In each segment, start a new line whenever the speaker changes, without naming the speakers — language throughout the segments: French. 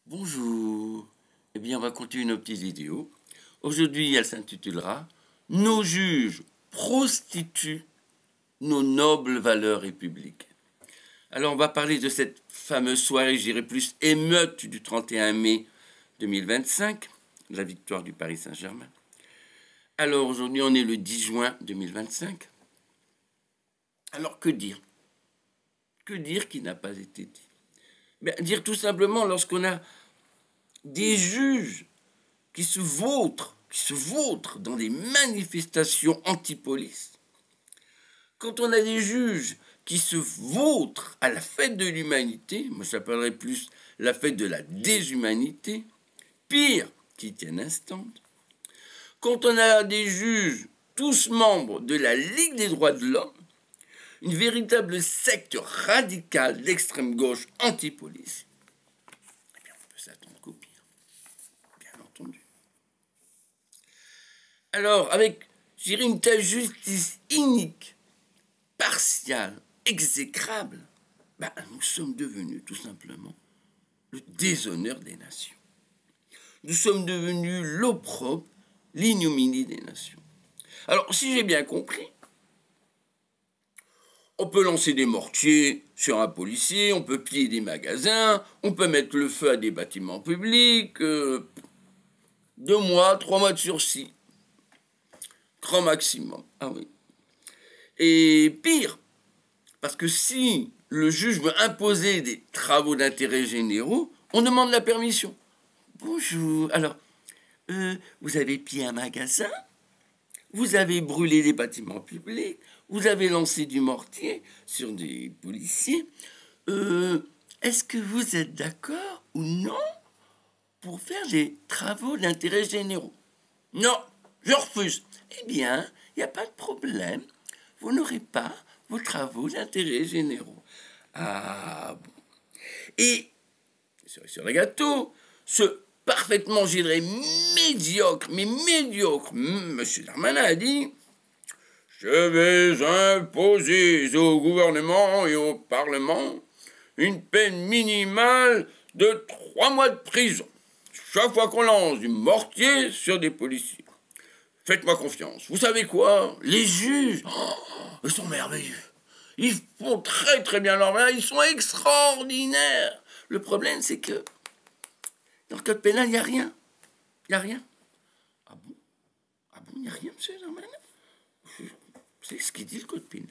Bonjour. Eh bien, on va continuer nos petites vidéos. Aujourd'hui, elle s'intitulera Nos juges prostituent nos nobles valeurs républicaines. Alors, on va parler de cette fameuse soirée, je dirais plus émeute du 31 mai 2025, la victoire du Paris Saint-Germain. Alors, aujourd'hui, on est le 10 juin 2025. Alors, que dire? Que dire qui n'a pas été dit? Dire tout simplement, lorsqu'on a des juges qui se vautrent dans des manifestations anti-police, quand on a des juges qui se vautrent à la fête de l'humanité, moi j'appellerais plus la fête de la déshumanité, pire, qui tiennent un stand, quand on a des juges, tous membres de la Ligue des droits de l'homme, une véritable secte radicale d'extrême gauche anti-police, eh bien on peut s'attendre qu'au pire, bien entendu. Alors, avec, je dirais, une telle justice inique, partiale, exécrable, nous sommes devenus tout simplement le déshonneur des nations. Nous sommes devenus l'opprobre, l'ignominie des nations. Alors, si j'ai bien compris, on peut lancer des mortiers sur un policier, on peut piller des magasins, on peut mettre le feu à des bâtiments publics, 2 mois, 3 mois de sursis. Grand maximum. Ah oui. Et pire, parce que si le juge veut imposer des travaux d'intérêt généraux, on demande la permission. Bonjour. Alors, vous avez pillé un magasin, vous avez brûlé des bâtiments publics, vous avez lancé du mortier sur des policiers. Est-ce que vous êtes d'accord ou non pour faire des travaux d'intérêt généraux? Non, je refuse. Eh bien, il n'y a pas de problème. Vous n'aurez pas vos travaux d'intérêt généraux. Ah bon. Et, sur le gâteau, ce parfaitement, je dirais, médiocre, monsieur Darmanin a dit « Je vais imposer au gouvernement et au Parlement une peine minimale de 3 mois de prison chaque fois qu'on lance du mortier sur des policiers. Faites-moi confiance. Vous savez quoi? Les juges, ils sont merveilleux. Ils font très très bien leur travail. Ils sont extraordinaires. Le problème, c'est que dans le code pénal, il n'y a rien. Il n'y a rien. Ah bon? Ah bon, il n'y a rien, monsieur Darmanin? C'est ce qu'il dit, le code pénal.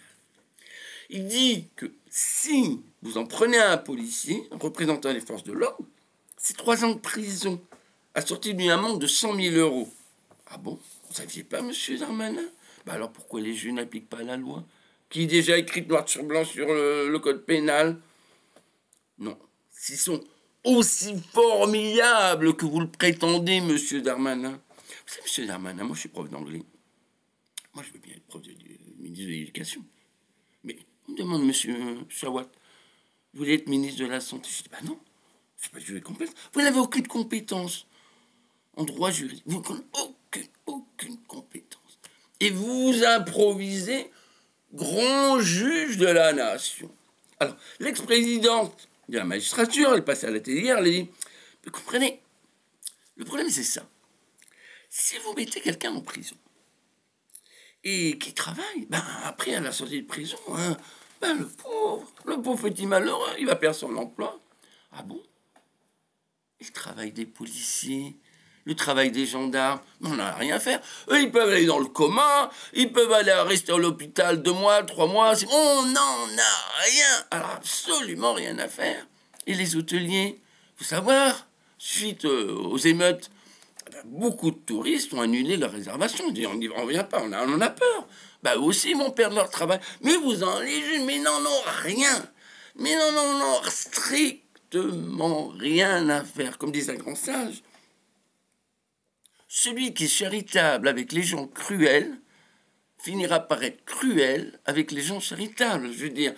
Il dit que si vous en prenez à un policier, un représentant des forces de l'ordre, c'est 3 ans de prison, assorti d'une amende de 100 000 euros. Ah bon? Vous ne saviez pas, monsieur Darmanin? Alors pourquoi les juges n'appliquent pas la loi qui est déjà écrite noir sur blanc sur le code pénal? Non. S'ils sont aussi formidables que vous le prétendez, monsieur Darmanin. Vous savez, monsieur Darmanin, moi je suis prof d'anglais. Moi je veux bien être prof de ministre de l'Éducation. Mais on me demande, monsieur Chawat, vous voulez être ministre de la Santé? Je dis, non, je n'ai pas de compétence. Vous n'avez aucune compétence en droit juridique. Vous n'avez aucune compétence. Et vous vous improvisez grand juge de la nation. Alors, l'ex-présidente de la magistrature, elle passait à la télé hier, elle a dit, vous comprenez, le problème c'est ça. Si vous mettez quelqu'un en prison et qui travaille, après à la sortie de prison, le pauvre petit malheureux, il va perdre son emploi. Ah bon? Le travail des policiers, le travail des gendarmes, on n'a rien à faire. Eux, ils peuvent aller dans le coma, ils peuvent aller rester à l'hôpital 2 mois, 3 mois. On n'en a rien, alors absolument rien à faire. Et les hôteliers, il faut savoir, suite aux émeutes, beaucoup de touristes ont annulé leur réservation. Ils disent, on n'y revient pas, on en a peur. Eux aussi, ils vont perdre leur travail. Mais vous en les juges, mais non, rien. Mais non, strictement rien à faire. Comme disait un grand sage, celui qui est charitable avec les gens cruels finira par être cruel avec les gens charitables. Je veux dire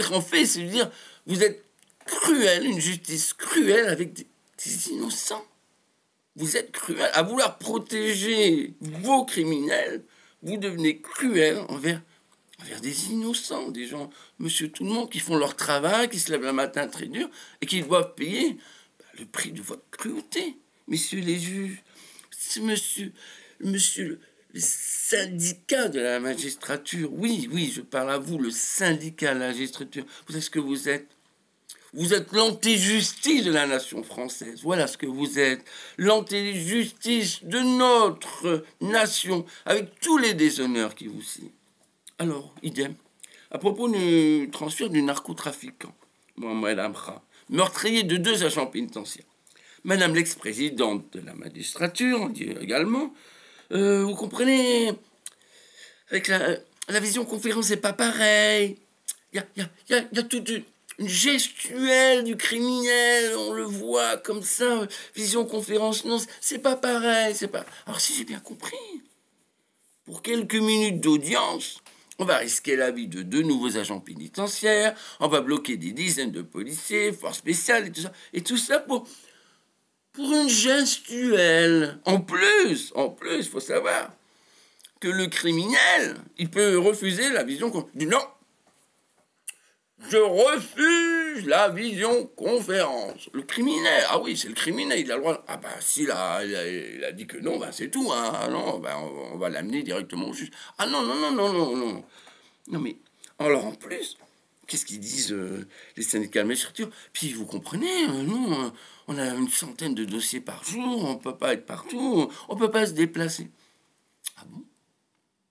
qu'en fait, c'est dire, vous êtes cruel, une justice cruelle avec des innocents. Vous êtes cruel à vouloir protéger vos criminels. Vous devenez cruel envers des innocents, des gens, monsieur tout le monde, qui font leur travail, qui se lèvent le matin très dur et qui doivent payer le prix de votre cruauté, messieurs les juges. Monsieur le syndicat de la magistrature. Oui, oui, je parle à vous, le syndicat de la magistrature. Vous savez ce que vous êtes? Vous êtes l'anti-justice de la nation française. Voilà ce que vous êtes. L'anti-justice de notre nation, avec tous les déshonneurs qui vous signent. Alors, idem. À propos du transfert du narcotrafiquant, Mohamed Amra, meurtrier de 2 agents pénitentiaires. Madame l'ex-présidente de la magistrature, on dit également, vous comprenez, avec la visioconférence, c'est pas pareil. Il y a toute une gestuelle du criminel, on le voit comme ça, visioconférence, non, c'est pas pareil, c'est pas... Alors si j'ai bien compris, pour quelques minutes d'audience, on va risquer la vie de 2 nouveaux agents pénitentiaires, on va bloquer des dizaines de policiers, forces spéciales et tout ça pour une gestuelle. En plus, il faut savoir que le criminel, il peut refuser la vision. Il dit non, je refuse la visioconférence. Le criminel, ah oui, c'est le criminel, il a le droit. Ah bah s'il a dit que non, bah c'est tout. Hein. Ah non, bah, on va l'amener directement au juge. Ah non, non, non, non, non, non. Non mais, alors en plus, qu'est-ce qu'ils disent les syndicats de magistrature? Puis vous comprenez, nous, on a une centaine de dossiers par jour, on ne peut pas être partout, on ne peut pas se déplacer. Ah bon?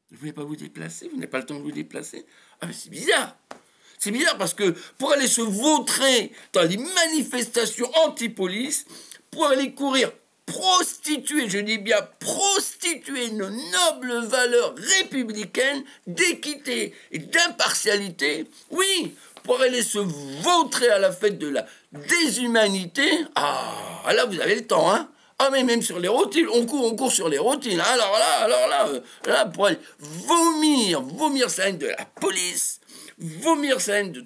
Vous ne voulez pas vous déplacer? Vous n'avez pas le temps de vous déplacer? Ah mais c'est bizarre. C'est bizarre parce que pour aller se vautrer dans les manifestations anti-police, pour aller courir, prostituer, je dis bien prostituer nos nobles valeurs républicaines d'équité et d'impartialité, oui, pour aller se vautrer à la fête de la déshumanité, ah, là vous avez le temps, hein. Ah mais même sur les routines, on court sur les routines. Alors là, pour aller vomir sa haine de la police, vomir sa haine de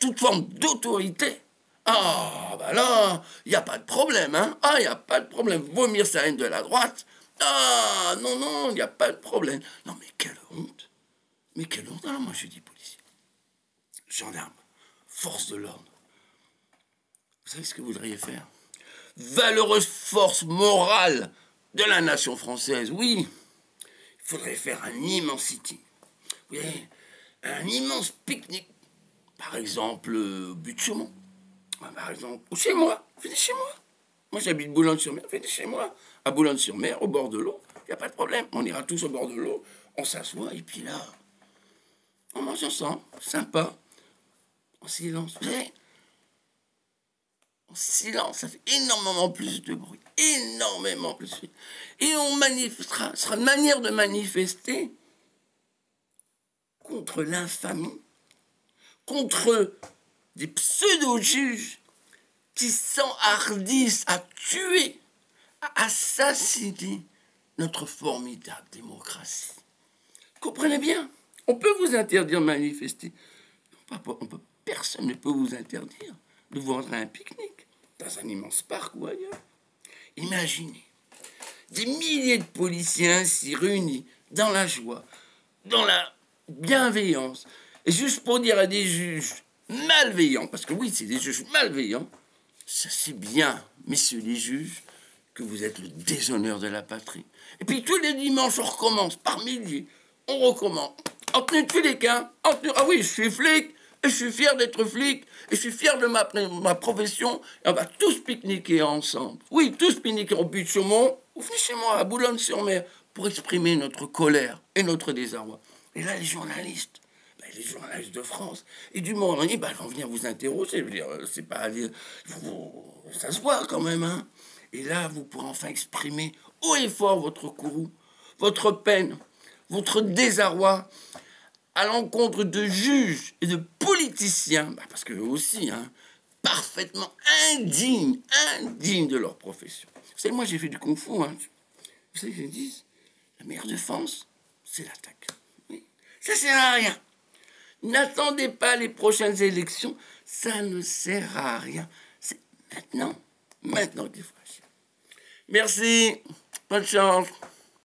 toute forme d'autorité. Ah, bah là, il n'y a pas de problème, hein. Ah, il n'y a pas de problème. Vomir sa haine de la droite. Ah, non, non, il n'y a pas de problème. Non, mais quelle honte. Mais quelle honte. Alors moi, je dis policier, gendarme, force de l'ordre. Vous savez ce que vous voudriez faire? Valeureuse force morale de la nation française, oui. Il faudrait faire un immense sitting. Vous voyez, un immense pique-nique. Par exemple, au but de Chaumont. Par exemple, ou chez moi. Venez chez moi. Moi, j'habite Boulogne-sur-Mer. Venez chez moi. À Boulogne-sur-Mer, au bord de l'eau. Il n'y a pas de problème. On ira tous au bord de l'eau. On s'assoit et puis là, on mange ensemble. Sympa. En silence. Vous savez, en silence, ça fait énormément plus de bruit. Énormément plus de bruit. Et on manifestera. Ce sera une manière de manifester contre l'infamie. Contre des pseudo-juges qui s'enhardissent à tuer, à assassiner notre formidable démocratie. Comprenez bien, on peut vous interdire de manifester. Personne ne peut vous interdire de vous rendre à un pique-nique dans un immense parc ou ailleurs. Imaginez des milliers de policiers ainsi réunis dans la joie, dans la bienveillance, et juste pour dire à des juges malveillants, parce que oui, c'est des juges malveillants, ça c'est bien, messieurs les juges, que vous êtes le déshonneur de la patrie. Et puis tous les dimanches, on recommence par milliers, on recommence. En tenue de flic, hein. Ah oui, je suis flic, et je suis fier d'être flic, et je suis fier de ma profession, et on va tous pique-niquer ensemble. Oui, tous pique-niquer au but de Chaumont, ou venez chez moi, à Boulogne-sur-Mer, pour exprimer notre colère et notre désarroi. Et là, les journalistes de France et du monde, on dit, on vient vous interroger, je veux dire, c'est pas... Ça se voit quand même, hein. Et là, vous pourrez enfin exprimer haut et fort votre courroux, votre peine, votre désarroi à l'encontre de juges et de politiciens, parce qu'eux aussi, hein, parfaitement indignes de leur profession. Vous savez, moi, j'ai fait du kung-fu, hein. Vous savez, je dis, la meilleure défense, c'est l'attaque. Oui. Ça sert à rien. N'attendez pas les prochaines élections, ça ne sert à rien. C'est maintenant qu'il faut agir. Merci, bonne chance.